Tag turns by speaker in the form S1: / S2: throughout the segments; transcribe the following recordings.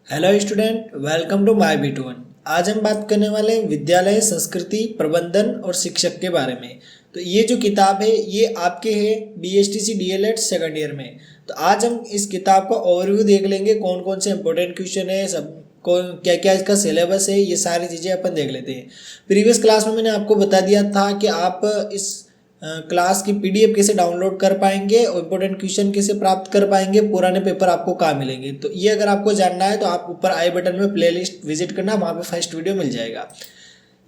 S1: Hello student, welcome to my B2 1। आज हम बात करने वाले हैं विद्यालय संस्कृति प्रबंधन और शिक्षक के बारे में। तो ये जो किताब है ये आपके है BSTC DLED सेकंड ईयर में। तो आज हम इस किताब का ओवरव्यू देख लेंगे, कौन कौन से इंपॉर्टेंट क्वेश्चन है, सब कौन क्या क्या इसका सिलेबस है, ये सारी चीज़ें अपन देख लेते हैं। प्रीवियस क्लास में मैंने आपको बता दिया था कि आप इस क्लास की PDF कैसे डाउनलोड कर पाएंगे और इम्पोर्टेंट क्वेश्चन कैसे प्राप्त कर पाएंगे, पुराने पेपर आपको कहाँ मिलेंगे। तो ये अगर आपको जानना है तो आप ऊपर आई बटन में प्लेलिस्ट विजिट करना, वहाँ पे फर्स्ट वीडियो मिल जाएगा।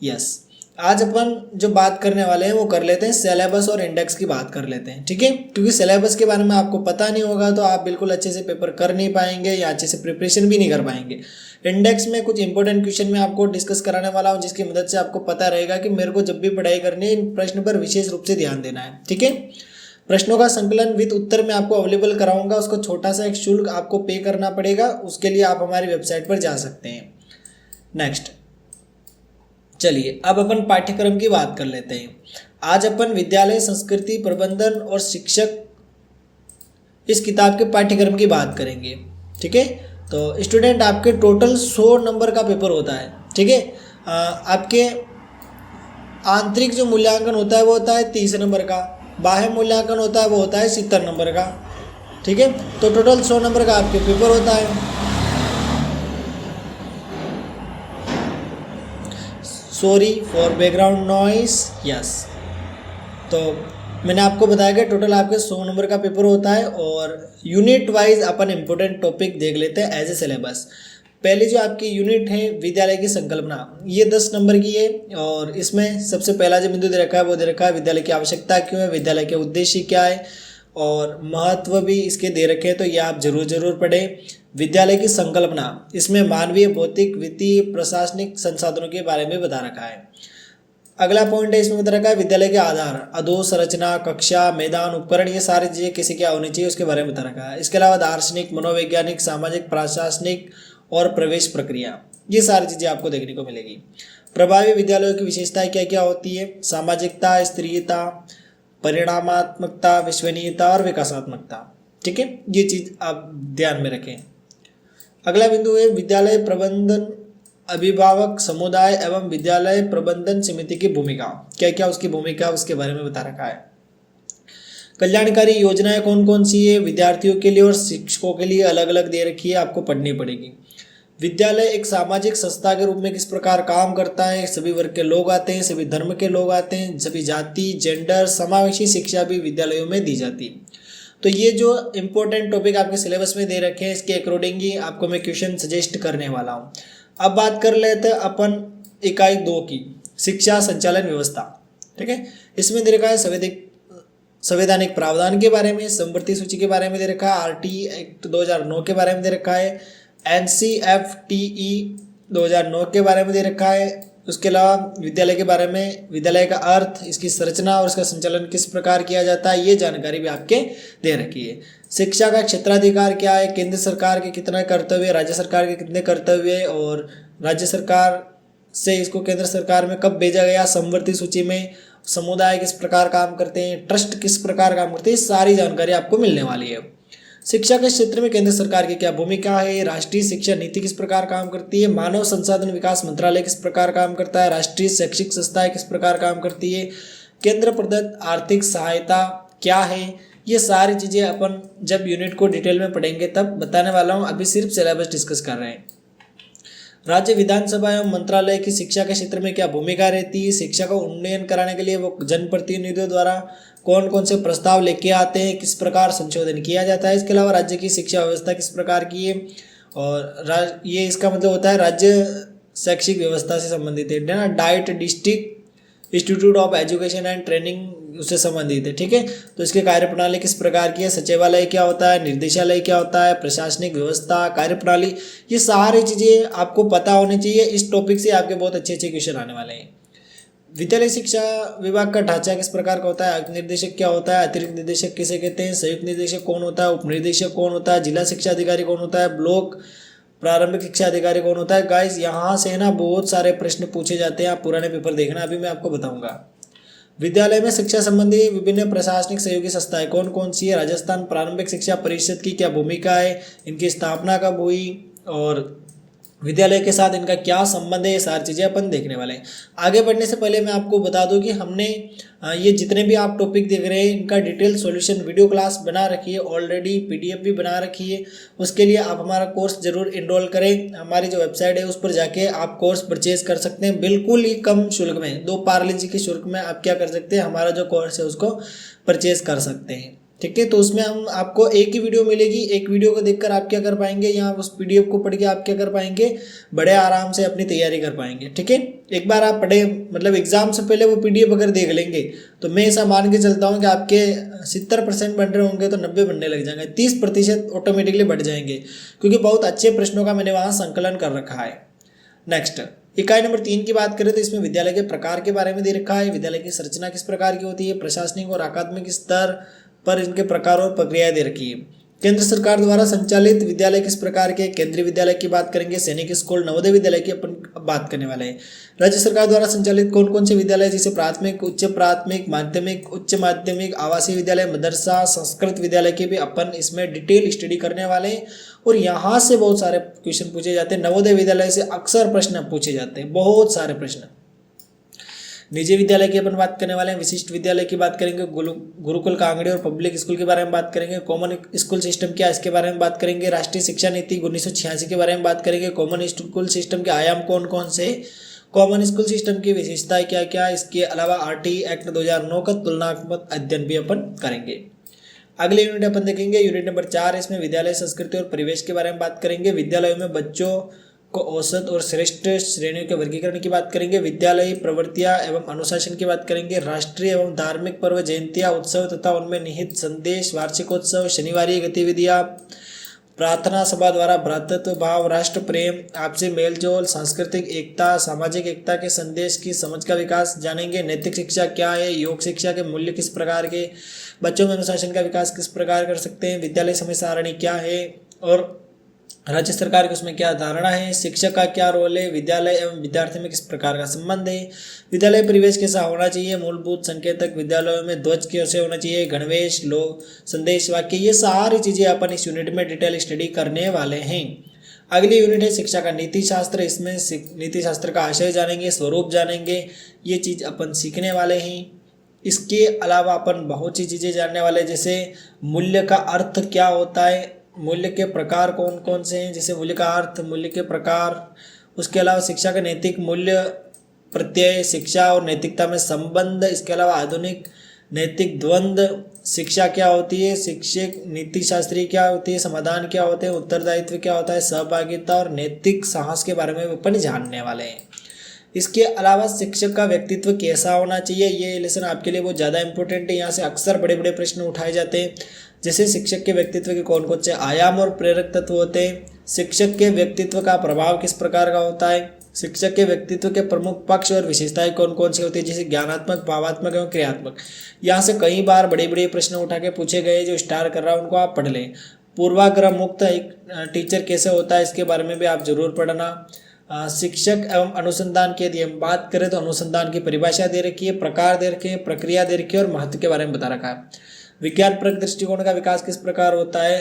S1: यस, आज अपन जो बात करने वाले हैं वो कर लेते हैं सिलेबस और इंडेक्स की बात कर लेते हैं, ठीक है। क्योंकि सिलेबस के बारे में आपको पता नहीं होगा तो आप बिल्कुल अच्छे से पेपर कर नहीं पाएंगे या अच्छे से प्रिपरेशन भी नहीं कर पाएंगे। इंडेक्स में कुछ इंपॉर्टेंट क्वेश्चन मैं आपको डिस्कस कराने वाला हूँ, जिसकी मदद से आपको पता रहेगा कि मेरे को जब भी पढ़ाई करनी है इन प्रश्न पर विशेष रूप से ध्यान देना है, ठीक है। प्रश्नों का संकलन विद उत्तर मैं आपको अवेलेबल कराऊंगा, उसको छोटा सा एक शुल्क आपको पे करना पड़ेगा, उसके लिए आप हमारी वेबसाइट पर जा सकते हैं। नेक्स्ट, चलिए अब अपन पाठ्यक्रम की बात कर लेते हैं। आज अपन विद्यालय संस्कृति प्रबंधन और शिक्षक इस किताब के पाठ्यक्रम की बात करेंगे, ठीक है। तो स्टूडेंट आपके टोटल 100 नंबर का पेपर होता है, ठीक है। आपके आंतरिक जो मूल्यांकन होता है वो होता है 30 नंबर का, बाह्य मूल्यांकन होता है वो होता है 70 नंबर का, ठीक है। तो टोटल 100 नंबर का आपके पेपर होता है। Sorry for background noise. Yes, तो मैंने आपको बताया कि टोटल आपके 100 नंबर का पेपर होता है और यूनिट वाइज अपन इम्पोर्टेंट टॉपिक देख लेते हैं एज ए सिलेबस। पहली जो आपकी यूनिट है विद्यालय की संकल्पना, ये 10 नंबर की है और इसमें सबसे पहला जो बिंदु दे रखा है वो दे रखा है विद्यालय की आवश्यकता क्यों है, विद्यालय के उद्देश्य क्या है और महत्व भी इसके दे रखे हैं, तो ये आप जरूर पढ़ें। विद्यालय की संकल्पना, इसमें मानवीय भौतिक वित्तीय प्रशासनिक संसाधनों के बारे में बता रखा है। अगला पॉइंट है इसमें बता रखा है विद्यालय के आधार, अधोसंरचना, कक्षा, मैदान, उपकरण, ये सारी चीज़ें कैसे क्या होनी चाहिए उसके बारे में बता रखा है। इसके अलावा दार्शनिक, मनोवैज्ञानिक, सामाजिक, प्रशासनिक और प्रवेश प्रक्रिया, ये सारी चीज़ें आपको देखने को मिलेगी। प्रभावी विद्यालयों की विशेषताएं क्या क्या होती है, सामाजिकता, स्तरीयता, परिणामात्मकता, विश्वसनीयता और विकासात्मकता, ठीक है। ये चीज़ आप ध्यान में रखें। अगला बिंदु है विद्यालय प्रबंधन, अभिभावक समुदाय एवं विद्यालय प्रबंधन समिति की भूमिका, क्या क्या उसकी भूमिका उसके बारे में बता रखा है। कल्याणकारी योजनाएं कौन कौन सी है, विद्यार्थियों के लिए और शिक्षकों के लिए अलग अलग दे रखी है, आपको पढ़नी पड़ेगी। विद्यालय एक सामाजिक संस्था के रूप में किस प्रकार काम करता है, सभी वर्ग के लोग आते हैं, सभी धर्म के लोग आते हैं, सभी जाति, जेंडर, समावेशी शिक्षा भी विद्यालयों में दी जाती है। तो ये जो इम्पोर्टेंट टॉपिक आपके सिलेबस में दे रखे हैं इसके अकॉर्डिंग ही आपको मैं क्वेश्चन सजेस्ट करने वाला हूँ। अब बात कर लेते हैं अपन इकाई 2 की, शिक्षा संचालन व्यवस्था, ठीक है। इसमें दे रखा है संवैधानिक प्रावधान के बारे में, संवृत्ति सूची के बारे में दे रखा है, RT एक्ट 2009 के बारे में दे रखा है, NCFTE 2009 के बारे में दे रखा है। उसके अलावा विद्यालय के बारे में, विद्यालय का अर्थ, इसकी संरचना और इसका संचालन किस प्रकार किया जाता है, ये जानकारी भी आपके दे रखी है। शिक्षा का क्षेत्राधिकार क्या है, केंद्र सरकार के कितने कर्तव्य, राज्य सरकार के कितने कर्तव्य और राज्य सरकार से इसको केंद्र सरकार में कब भेजा गया, समवर्ती सूची में समुदाय किस प्रकार काम करते हैं, ट्रस्ट किस प्रकार काम करते हैं, सारी जानकारी आपको मिलने वाली है। शिक्षा के क्षेत्र में केंद्र सरकार की क्या भूमिका है, राष्ट्रीय शिक्षा नीति किस प्रकार काम करती है, मानव संसाधन विकास मंत्रालय किस प्रकार काम करता है, राष्ट्रीय शैक्षिक संस्थाएं किस प्रकार काम करती है, केंद्र प्रदत्त आर्थिक सहायता क्या है, ये सारी चीज़ें अपन जब यूनिट को डिटेल में पढ़ेंगे तब बताने वाला हूँ, अभी सिर्फ सिलेबस डिस्कस कर रहे हैं। राज्य विधानसभा एवं मंत्रालय की शिक्षा के क्षेत्र में क्या भूमिका रहती है, शिक्षा का उन्नयन कराने के लिए वो जनप्रतिनिधियों द्वारा कौन कौन से प्रस्ताव लेके आते हैं, किस प्रकार संशोधन किया जाता है। इसके अलावा राज्य की शिक्षा व्यवस्था किस प्रकार की है और ये इसका मतलब होता है राज्य शैक्षिक व्यवस्था से संबंधित है ना, diet district institute of education and training उससे संबंधित है, ठीक है। तो इसकी कार्यप्रणाली किस प्रकार की है, सचिवालय क्या होता है, निर्देशालय क्या होता है, प्रशासनिक व्यवस्था, कार्यप्रणाली, ये सारी चीज़ें आपको पता होनी चाहिए। इस टॉपिक से आपके बहुत अच्छे क्वेश्चन आने वाले हैं। विद्यालय शिक्षा विभाग का ढांचा किस प्रकार का होता है, निर्देशक क्या होता है, अतिरिक्त निदेशक किसे कहते हैं, संयुक्त निदेशक कौन होता है, उपनिदेशक कौन होता है, जिला शिक्षा अधिकारी कौन होता है, ब्लॉक प्रारंभिक शिक्षा अधिकारी कौन होता है। गाइस यहाँ से ना बहुत सारे प्रश्न पूछे जाते हैं, आप पुराने पेपर देखना, अभी मैं आपको बताऊंगा। विद्यालय में शिक्षा संबंधी विभिन्न प्रशासनिक सहयोगी संस्थाएं कौन कौन सी है, राजस्थान प्रारंभिक शिक्षा परिषद की क्या भूमिका है, इनकी स्थापना कब हुई और विद्यालय के साथ इनका क्या संबंध है, ये सारी चीज़ें अपन देखने वाले हैं। आगे बढ़ने से पहले मैं आपको बता दूं कि हमने ये जितने भी आप टॉपिक देख रहे हैं इनका डिटेल सॉल्यूशन वीडियो क्लास बना रखी है, ऑलरेडी पीडीएफ भी बना रखी है। उसके लिए आप हमारा कोर्स जरूर इनरोल करें। हमारी जो वेबसाइट है उस पर जाके आप कोर्स परचेज कर सकते हैं बिल्कुल ही कम शुल्क में, 2 पार्ले जी के शुल्क में आप क्या कर सकते हैं, हमारा जो कोर्स है उसको परचेज कर सकते हैं। ठीक है, तो उसमें हम आपको एक ही वीडियो मिलेगी, एक वीडियो को देखकर आप क्या कर पाएंगे, यहाँ उस पीडीएफ को पढ़ के आप क्या कर पाएंगे, बड़े आराम से अपनी तैयारी कर पाएंगे। ठीक है, एक बार आप पढ़े, मतलब एग्जाम से पहले वो पीडीएफ अगर देख लेंगे तो मैं ऐसा मान के चलता हूँ कि आपके 70% बन रहे होंगे तो 90 बनने लग जाएंगे, 30% ऑटोमेटिकली बढ़ जाएंगे, क्योंकि बहुत अच्छे प्रश्नों का मैंने वहाँ संकलन कर रखा है। नेक्स्ट, इकाई नंबर 3 की बात करें तो इसमें विद्यालय के प्रकार के बारे में दे रखा है। विद्यालय की संरचना किस प्रकार की होती है, प्रशासनिक और अकादमिक स्तर पर इनके प्रकार और प्रक्रिया दे रखी है। केंद्र सरकार द्वारा संचालित विद्यालय किस प्रकार के, केंद्रीय विद्यालय की बात करेंगे, सैनिक स्कूल, नवोदय विद्यालय की अपन बात करने वाले हैं। राज्य सरकार द्वारा संचालित कौन कौन से विद्यालय, जैसे प्राथमिक, उच्च प्राथमिक, माध्यमिक, उच्च माध्यमिक, आवासीय विद्यालय, मदरसा, संस्कृत विद्यालय की भी अपन इसमें डिटेल स्टडी करने वाले हैं। और यहाँ से बहुत सारे क्वेश्चन पूछे जाते हैं। नवोदय विद्यालय से अक्सर प्रश्न पूछे जाते हैं, बहुत सारे प्रश्न। निजी विद्यालय की अपन बात करने वाले हैं। विशिष्ट विद्यालय की बात करेंगे, गुरुकुल, कांगड़ी और पब्लिक स्कूल के बारे में बात करेंगे। कॉमन स्कूल सिस्टम क्या है इसके बारे में बात करेंगे। राष्ट्रीय शिक्षा नीति 1986 के बारे में बात करेंगे। कॉमन स्कूल सिस्टम के आयाम कौन कौन से, कॉमन स्कूल सिस्टम की विशेषताएं क्या क्या, इसके अलावा आरटी एक्ट 2009 का तुलनात्मक अध्ययन भी अपन करेंगे। अगले यूनिट अपन देखेंगे यूनिट नंबर 4, इसमें विद्यालय संस्कृति और परिवेश के बारे में बात करेंगे। विद्यालयों में बच्चों को औसत और श्रेष्ठ श्रेणियों के वर्गीकरण की बात करेंगे। विद्यालयी प्रवृत्तियां एवं अनुशासन की बात करेंगे। राष्ट्रीय एवं धार्मिक पर्व, जयंतियां, उत्सव तथा उनमें निहित संदेश, वार्षिकोत्सव, शनिवारी गतिविधियां, प्रार्थना सभा द्वारा भ्रातृत्व भाव, राष्ट्र प्रेम, आपसी मेलजोल, सांस्कृतिक एकता, सामाजिक एकता के संदेश की समझ का विकास जानेंगे। नैतिक शिक्षा क्या है, योग शिक्षा के मूल्य किस प्रकार के, बच्चों में अनुशासन का विकास किस प्रकार कर सकते हैं, विद्यालय समय सारणी क्या है और राज्य सरकार की उसमें क्या धारणा है, शिक्षक का क्या रोल है, विद्यालय एवं विद्यार्थी में किस प्रकार का संबंध है, विद्यालय परिवेश कैसा होना चाहिए, मूलभूत संकेतक, विद्यालयों में ध्वज कैसे होना चाहिए, गणवेश, लोक संदेश वाक्य, ये सारी चीज़ें अपन इस यूनिट में डिटेल स्टडी करने वाले हैं। अगली यूनिट है शिक्षा का नीति शास्त्र। इसमें नीति शास्त्र का आशय जानेंगे, स्वरूप जानेंगे, ये चीज़ अपन सीखने वाले हैं। इसके अलावा अपन बहुत सी चीज़ें जानने वाले हैं, जैसे मूल्य का अर्थ क्या होता है, मूल्य के प्रकार कौन कौन से हैं, जैसे मूल्य का अर्थ, मूल्य के प्रकार। उसके अलावा शिक्षा का नैतिक मूल्य, प्रत्यय, शिक्षा और नैतिकता में संबंध। इसके अलावा आधुनिक नैतिक द्वंद्व, शिक्षा क्या होती है, शिक्षक नीति शास्त्री क्या होती है, समाधान क्या होते हैं, उत्तरदायित्व क्या होता है, सहभागिता और नैतिक साहस के बारे में अपन जानने वाले हैं। इसके अलावा शिक्षक का व्यक्तित्व कैसा होना चाहिए, ये लेसन आपके लिए बहुत ज़्यादा इंपॉर्टेंट है। यहाँ से अक्सर बड़े बड़े प्रश्न उठाए जाते हैं, जैसे शिक्षक के व्यक्तित्व के कौन कौन से आयाम और प्रेरक तत्व होते हैं, शिक्षक के व्यक्तित्व का प्रभाव किस प्रकार का होता है, शिक्षक के व्यक्तित्व के प्रमुख पक्ष और विशेषताएं कौन कौन सी होती है, जैसे ज्ञानात्मक, भावात्मक एवं क्रियात्मक। यहाँ से कई बार बड़े बड़े प्रश्न उठा के पूछे गए, जो स्टार कर रहा है उनको आप पढ़ लें। पूर्वाग्रह मुक्त एक टीचर कैसे होता है, इसके बारे में भी आप जरूर पढ़ना। शिक्षक एवं अनुसंधान की यदि हम बात करें तो अनुसंधान की परिभाषा दे रखी है, प्रकार दे रखे हैं, प्रक्रिया दे रखी है और महत्व के बारे में बता रखा है। विज्ञानप्रक दृष्टिकोण का विकास किस प्रकार होता है,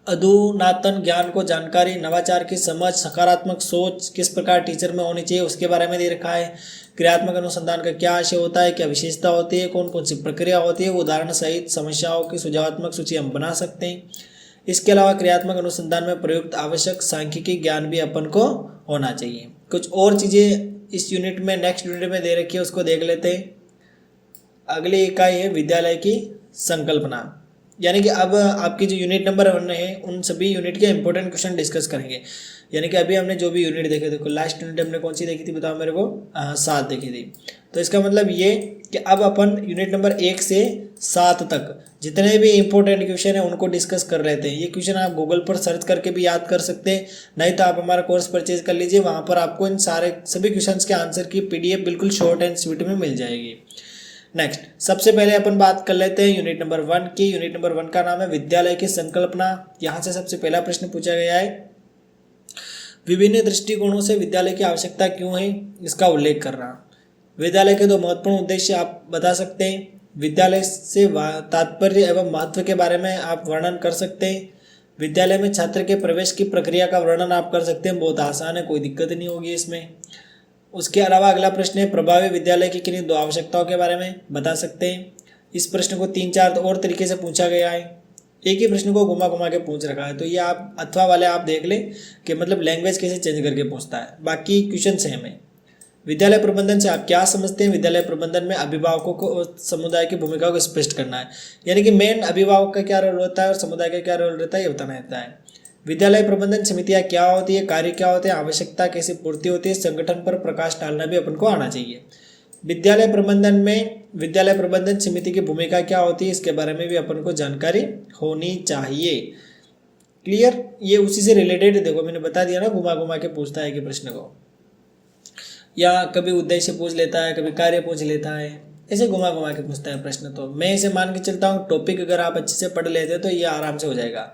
S1: अधुनातन ज्ञान को जानकारी, नवाचार की समझ, सकारात्मक सोच किस प्रकार टीचर में होनी चाहिए, उसके बारे में दे रखा है। क्रियात्मक अनुसंधान का क्या आशय होता है, क्या विशेषता होती है, कौन कौन सी प्रक्रिया होती है, उदाहरण सहित समस्याओं की सुझावात्मक सूची हम बना सकते हैं। इसके अलावा क्रियात्मक अनुसंधान में प्रयुक्त आवश्यक सांख्यिकी ज्ञान भी अपन को होना चाहिए। कुछ और चीज़ें इस यूनिट में, नेक्स्ट यूनिट में दे रखी है, उसको देख लेते हैं। अगली इकाई है विद्यालय की संकल्पना, यानी कि अब आपकी जो यूनिट नंबर 1 है उन सभी यूनिट के इंपॉर्टेंट क्वेश्चन डिस्कस करेंगे। यानी कि अभी हमने जो भी यूनिट देखे, देखो लास्ट यूनिट हमने कौन सी देखी थी बताओ मेरे को, 7 देखी थी। तो इसका मतलब ये कि अब अपन यूनिट नंबर 1 से 7 तक जितने भी इंपॉर्टेंट क्वेश्चन है उनको डिस्कस कर रहे थे। ये क्वेश्चन आप गूगल पर सर्च करके भी याद कर सकते हैं, नहीं तो आप हमारा कोर्स परचेज कर लीजिए, वहाँ पर आपको इन सभी क्वेश्चन के आंसर की PDF बिल्कुल शॉर्ट एंड स्वीट में मिल जाएगी। नेक्स्ट, सबसे पहले अपन बात कर लेते हैं यूनिट नंबर 1 की। यूनिट नंबर 1 का नाम है विद्यालय की संकल्पना। यहाँ से सबसे पहला प्रश्न पूछा गया है, विभिन्न दृष्टिकोणों से विद्यालय की आवश्यकता क्यों है, इसका उल्लेख कर रहा। विद्यालय के 2 महत्वपूर्ण उद्देश्य आप बता सकते हैं। विद्यालय से तात्पर्य एवं महत्व के बारे में आप वर्णन कर सकते हैं। विद्यालय में छात्र के प्रवेश की प्रक्रिया का वर्णन आप कर सकते हैं, बहुत आसान है, कोई दिक्कत नहीं होगी इसमें। उसके अलावा अगला प्रश्न है प्रभावी विद्यालय की किन्हीं 2 आवश्यकताओं के बारे में बता सकते हैं। इस प्रश्न को 3-4 और तरीके से पूछा गया है, एक ही प्रश्न को घुमा घुमा के पूछ रखा है, तो ये आप अथवा वाले आप देख लें कि मतलब लैंग्वेज कैसे चेंज करके पूछता है, बाकी क्वेश्चन सेम है। विद्यालय प्रबंधन से आप क्या समझते हैं? विद्यालय प्रबंधन में अभिभावकों को समुदाय की भूमिका को स्पष्ट करना है, यानी कि मेन अभिभावक का क्या रोल होता है और समुदाय का क्या रोल रहता है, ये बताना रहता है। विद्यालय प्रबंधन समितियाँ क्या होती है, कार्य क्या होते हैं, आवश्यकता कैसे पूर्ति होती है, संगठन पर प्रकाश डालना भी अपन को आना चाहिए। विद्यालय प्रबंधन में विद्यालय प्रबंधन समिति की भूमिका क्या होती है, इसके बारे में भी अपन को जानकारी होनी चाहिए। क्लियर? ये उसी से रिलेटेड, देखो मैंने बता दिया ना, घुमा घुमा के पूछता है कि प्रश्न को, या कभी उद्देश्य पूछ लेता है, कभी कार्य पूछ लेता है, ऐसे घुमा घुमा के पूछता है प्रश्न। तो मैं इसे मान के चलता हूँ टॉपिक अगर आप अच्छे से पढ़ लेते तो ये आराम से हो जाएगा।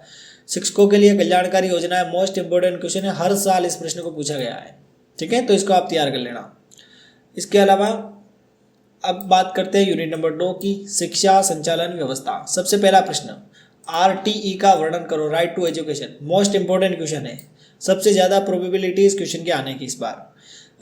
S1: शिक्षकों के लिए कल्याणकारी योजना है, मोस्ट इंपोर्टेंट क्वेश्चन है, हर साल इस प्रश्न को पूछा गया है, ठीक है, तो इसको आप तैयार कर लेना। इसके अलावा अब बात करते हैं यूनिट नंबर 2 की, शिक्षा संचालन व्यवस्था। सबसे पहला प्रश्न, RTE का वर्णन करो, right to education, most important question है, सबसे ज़्यादा प्रोबेबिलिटी इस क्वेश्चन के आने की इस बार।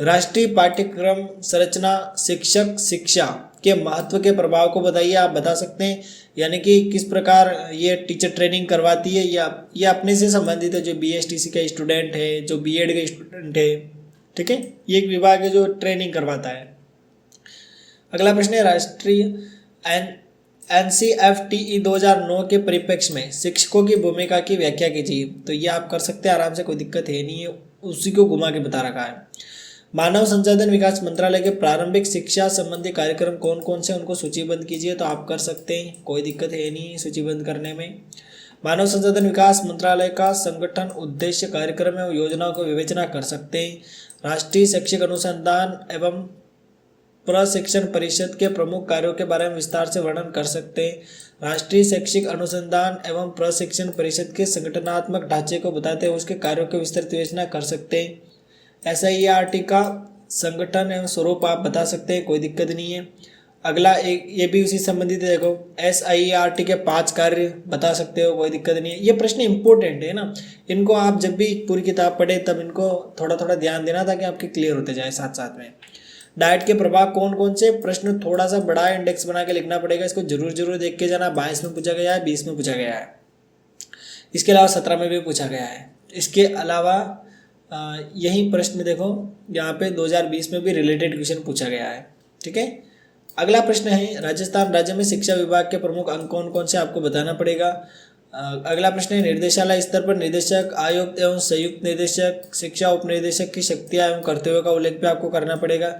S1: राष्ट्रीय पाठ्यक्रम संरचना शिक्षक शिक्षा के महत्व के प्रभाव को बताइए, आप बता सकते हैं, यानी कि किस प्रकार ये टीचर ट्रेनिंग करवाती है, या ये अपने से संबंधित है, जो BSTC का स्टूडेंट है, जो B.Ed का स्टूडेंट है, ठीक है, ये एक विभाग है जो ट्रेनिंग करवाता है। अगला प्रश्न है राष्ट्रीय NCFTE 2009 के परिप्रेक्ष्य में शिक्षकों की भूमिका की व्याख्या कीजिए। तो ये आप कर सकते हैं आराम से, कोई दिक्कत है नहीं है, उसी को घुमा के बता रखा है। मानव संसाधन विकास मंत्रालय के प्रारंभिक शिक्षा संबंधी कार्यक्रम कौन कौन से, उनको सूचीबद्ध कीजिए। तो आप कर सकते हैं, कोई दिक्कत है नहीं सूचीबद्ध करने में। मानव संसाधन विकास मंत्रालय का संगठन, उद्देश्य, कार्यक्रम एवं योजनाओं को विवेचना कर सकते हैं। राष्ट्रीय शैक्षिक अनुसंधान एवं प्रशिक्षण परिषद के प्रमुख कार्यों के बारे में विस्तार से वर्णन कर सकते हैं। राष्ट्रीय शैक्षिक अनुसंधान एवं प्रशिक्षण परिषद के संगठनात्मक ढांचे को बताते हुए उसके कार्यों की विस्तृत विवेचना कर सकते हैं। SIERT का संगठन एवं स्वरूप आप बता सकते हैं, कोई दिक्कत नहीं है। अगला एक ये भी उसी संबंधित है, देखो SIERT के 5 कार्य बता सकते हो, कोई दिक्कत नहीं है। ये प्रश्न इंपॉर्टेंट है ना, इनको आप जब भी पूरी किताब पढ़े तब इनको थोड़ा थोड़ा ध्यान देना ताकि आपके क्लियर होते जाए साथ साथ में। डाइट के प्रभाव कौन कौन से, प्रश्न थोड़ा सा बड़ा इंडेक्स बना के लिखना पड़ेगा, इसको जरूर देख के जाना। 22 में पूछा गया है, 20 में पूछा गया है, इसके अलावा 17 में भी पूछा गया है। इसके अलावा यही प्रश्न देखो यहाँ पे 2020 में भी रिलेटेड क्वेश्चन पूछा गया है, ठीक है। अगला प्रश्न है राजस्थान राज्य में शिक्षा विभाग के प्रमुख अंग कौन कौन से, आपको बताना पड़ेगा। अगला प्रश्न है निर्देशालय स्तर पर निदेशक, आयुक्त एवं संयुक्त निदेशक, शिक्षा उप निदेशक की शक्तियाँ एवं कर्तव्यों का उल्लेख भी आपको करना पड़ेगा,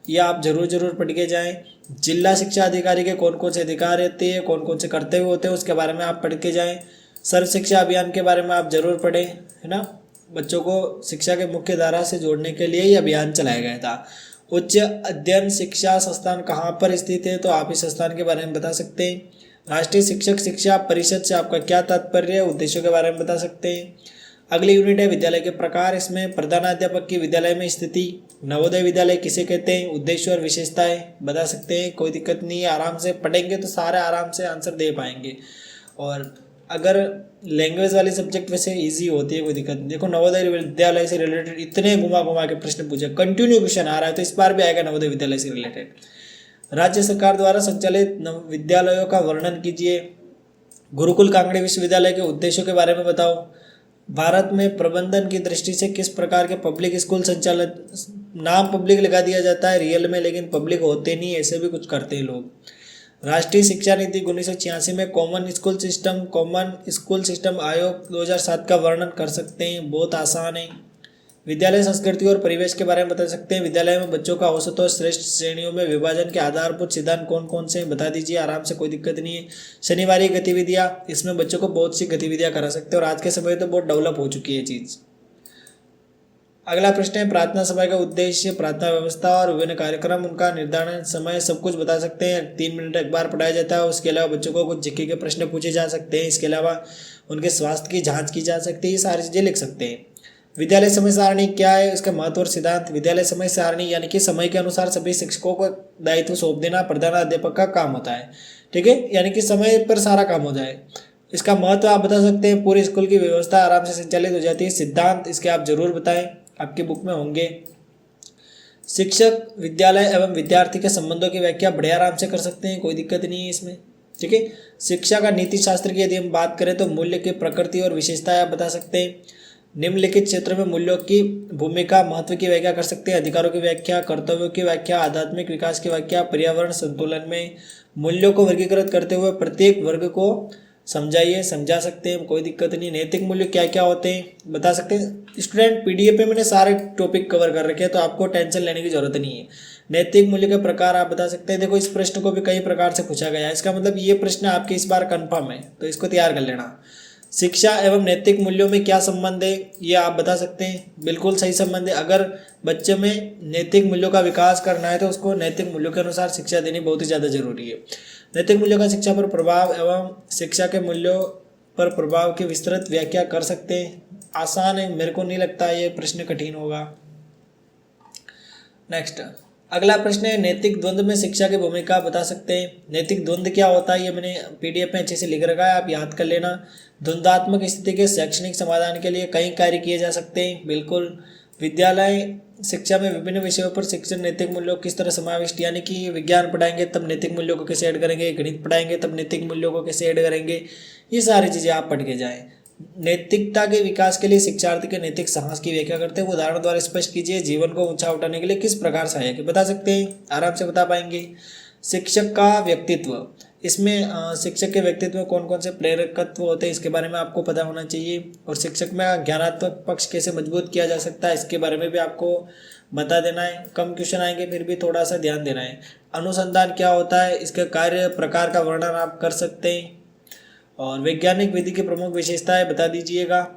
S1: यह आप जरूर पढ़ के जाएं। जिला शिक्षा अधिकारी के कौन कौन से अधिकार होते हैं, कौन कौन से कर्तव्य होते हैं, उसके बारे में आप पढ़ के जाएं। सर्व शिक्षा अभियान के बारे में आप जरूर पढ़ें, है ना, बच्चों को शिक्षा के मुख्य धारा से जोड़ने के लिए ये अभियान चलाया गया था। उच्च अध्ययन शिक्षा संस्थान कहाँ पर स्थित है, तो आप इस संस्थान के बारे में बता सकते हैं। राष्ट्रीय शिक्षक शिक्षा परिषद से आपका क्या तात्पर्य है, उद्देश्यों के बारे में बता सकते हैं। अगली यूनिट है विद्यालय के प्रकार, इसमें प्रधानाध्यापक की विद्यालय में स्थिति, नवोदय विद्यालय किसे कहते हैं, उद्देश्य और विशेषताएं बता सकते हैं, कोई दिक्कत नहीं है, आराम से पढ़ेंगे तो सारे आराम से आंसर दे पाएंगे। और अगर लैंग्वेज वाली सब्जेक्ट वैसे इजी होती है, कोई दिक्कत नहीं। देखो नवोदय विद्यालय से रिलेटेड इतने घुमा घुमा के प्रश्न पूछे, कंटिन्यू क्वेश्चन आ रहा है, तो इस बार भी आएगा नवोदय विद्यालय से रिलेटेड। राज्य सरकार द्वारा संचालित विद्यालयों का वर्णन कीजिए। गुरुकुल कांगड़ी विश्वविद्यालय के उद्देश्यों के बारे में बताओ। भारत में प्रबंधन की दृष्टि से किस प्रकार के पब्लिक स्कूल संचालित, नाम पब्लिक लगा दिया जाता है रियल में, लेकिन पब्लिक होते नहीं, ऐसे भी कुछ करते हैं लोग। राष्ट्रीय शिक्षा नीति 1986 में कॉमन स्कूल सिस्टम आयोग 2007 का वर्णन कर सकते हैं, बहुत आसान है। विद्यालय संस्कृति और परिवेश के बारे में बता सकते हैं। विद्यालय में बच्चों का औसत और श्रेष्ठ श्रेणियों में विभाजन के आधारभूत सिद्धांत कौन कौन से बता दीजिए, आराम से, कोई दिक्कत नहीं है। शनिवारी गतिविधियाँ, इसमें बच्चों को बहुत सी गतिविधियाँ करा सकते हैं और आज के समय तो बहुत डेवलप हो चुकी है चीज़। अगला प्रश्न है प्रार्थना सभा का उद्देश्य, प्रार्थना व्यवस्था और विभिन्न कार्यक्रम, उनका निर्धारण, समय, सब कुछ बता सकते हैं। 3 मिनट एक बार पढ़ाया जाता है। उसके अलावा बच्चों को कुछ जीके के प्रश्न पूछे जा सकते हैं। इसके अलावा उनके स्वास्थ्य की जांच की जा सकती है, ये सारी चीज़ें लिख सकते हैं। विद्यालय समय सारणी क्या है, उसका महत्व और सिद्धांत। विद्यालय समय सारणी यानी कि समय के अनुसार सभी शिक्षकों को दायित्व सौंप देना प्रधानाध्यापक का काम होता है, ठीक है, यानी कि समय पर सारा काम हो जाए। इसका महत्व आप बता सकते हैं। पूरे स्कूल की व्यवस्था आराम से संचालित हो जाती है। सिद्धांत इसके आप जरूर बताएं, आपकी बुक में होंगे। शिक्षक, विद्यालय एवं विद्यार्थी के संबंधों की व्याख्या बड़े आराम से कर सकते हैं, कोई दिक्कत नहीं है इसमें, ठीक है। शिक्षा का नीति शास्त्र की यदि हम बात करें तो मूल्य की प्रकृति और विशेषताएं आप बता सकते हैं। निम्नलिखित क्षेत्र में मूल्यों की भूमिका, महत्व की व्याख्या कर सकते हैं। अधिकारों की व्याख्या, कर्तव्यों की व्याख्या, आध्यात्मिक विकास की व्याख्या, पर्यावरण संतुलन में मूल्यों को वर्गीकृत करते हुए प्रत्येक वर्ग को समझाइए, समझा सकते हैं, कोई दिक्कत नहीं। नैतिक मूल्य क्या क्या होते हैं बता सकते हैं। स्टूडेंट पीडीएफ पे मैंने सारे टॉपिक कवर कर रखे हैं, तो आपको टेंशन लेने की जरूरत नहीं है। नैतिक मूल्य के प्रकार आप बता सकते हैं। देखो इस प्रश्न को भी कई प्रकार से पूछा गया है, इसका मतलब ये प्रश्न आपके इस बार कंफर्म है, तो इसको तैयार कर लेना। शिक्षा एवं नैतिक मूल्यों में क्या संबंध है, ये आप बता सकते हैं। बिल्कुल सही संबंध है। अगर बच्चे में नैतिक मूल्यों का विकास करना है तो उसको नैतिक मूल्यों के अनुसार शिक्षा देनी बहुत ही ज़्यादा जरूरी है। नैतिक मूल्यों का शिक्षा पर प्रभाव एवं शिक्षा के मूल्यों पर प्रभाव की विस्तृत व्याख्या कर सकते हैं। आसान है, मेरे को नहीं लगता ये प्रश्न कठिन होगा। नेक्स्ट अगला प्रश्न है, नैतिक द्वंद्व में शिक्षा की भूमिका बता सकते हैं। नैतिक द्वंद्व क्या होता है ये मैंने पीडीएफ में अच्छे से लिख रखा है, आप याद कर लेना। द्वंद्वात्मक स्थिति के शैक्षणिक समाधान के लिए कई कार्य किए जा सकते हैं, बिल्कुल। विद्यालय शिक्षा में विभिन्न विषयों पर शिक्षण नैतिक मूल्यों किस तरह समाविष्ट, यानी कि विज्ञान पढ़ाएंगे तब नैतिक मूल्यों को कैसे ऐड करेंगे, गणित पढ़ाएंगे तब नैतिक मूल्यों को कैसे ऐड करेंगे, ये सारी चीज़ें आप पढ़ के जाएँ। नैतिकता के विकास के लिए शिक्षार्थी के नैतिक साहस की व्याख्या करते हैं, उदाहरण द्वारा स्पष्ट कीजिए। जीवन को ऊंचा उठाने के लिए किस प्रकार सहायक है, बता सकते हैं, आराम से बता पाएंगे। शिक्षक का व्यक्तित्व, इसमें शिक्षक के व्यक्तित्व में कौन कौन से प्रेरकत्व होते हैं इसके बारे में आपको पता होना चाहिए। और शिक्षक में ज्ञानात्मक पक्ष कैसे मजबूत किया जा सकता है इसके बारे में भी आपको बता देना है। कम क्वेश्चन आएंगे फिर भी थोड़ा सा ध्यान देना है। अनुसंधान क्या होता है, इसके कार्य प्रकार का वर्णन आप कर सकते हैं। और वैज्ञानिक विधि की प्रमुख विशेषताएं बता दीजिएगा।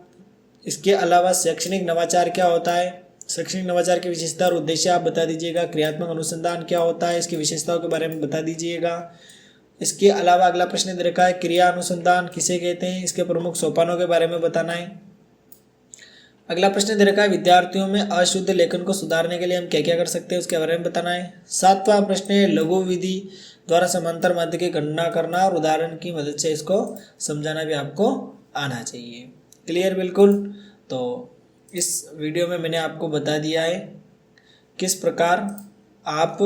S1: इसके अलावा शैक्षणिक नवाचार क्या होता है, शैक्षणिक नवाचार की विशेषता और उद्देश्य आप बता दीजिएगा। क्रियात्मक अनुसंधान क्या होता है, इसकी विशेषताओं के बारे में बता दीजिएगा। इसके अलावा अगला प्रश्न दे रखा है, क्रिया अनुसंधान किसे कहते हैं, इसके प्रमुख सोपानों के बारे में बताना है। अगला प्रश्न दे रखा है, विद्यार्थियों में अशुद्ध लेखन को सुधारने के लिए हम क्या क्या कर सकते हैं उसके बारे में बताना है। 7वां प्रश्न है, लघु विधि द्वारा समांतर माध्य की गणना करना और उदाहरण की मदद से इसको समझाना भी आपको आना चाहिए। क्लियर, बिल्कुल। तो इस वीडियो में मैंने आपको बता दिया है किस प्रकार आप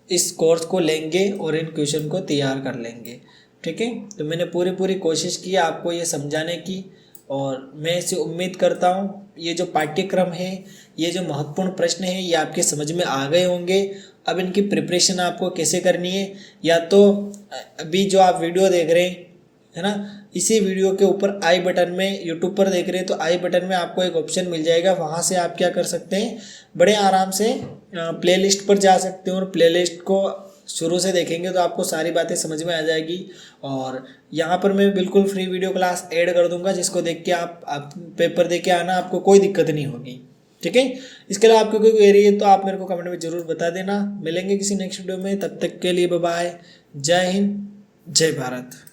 S1: इस कोर्स को लेंगे और इन क्वेश्चन को तैयार कर लेंगे, ठीक है। तो मैंने पूरी कोशिश की आपको ये समझाने की, और मैं इसे उम्मीद करता हूँ ये जो पाठ्यक्रम है, ये जो महत्वपूर्ण प्रश्न है, ये आपके समझ में आ गए होंगे। अब इनकी प्रिपरेशन आपको कैसे करनी है, या तो अभी जो आप वीडियो देख रहे हैं है ना, इसी वीडियो के ऊपर आई बटन में, यूट्यूब पर देख रहे हैं तो आई बटन में आपको एक ऑप्शन मिल जाएगा, वहाँ से आप क्या कर सकते हैं, बड़े आराम से प्लेलिस्ट पर जा सकते हैं और प्लेलिस्ट को शुरू से देखेंगे तो आपको सारी बातें समझ में आ जाएगी। और यहाँ पर मैं बिल्कुल फ्री वीडियो क्लास ऐड कर दूंगा, जिसको देख के आप पेपर दे के आना, आपको कोई दिक्कत नहीं होगी, ठीक है। इसके अलावा आपको कोई क्वेरी है तो आप मेरे को कमेंट में ज़रूर बता देना। मिलेंगे किसी नेक्स्ट वीडियो में, तब तक के लिए बाय बाय। जय हिंद, जय भारत।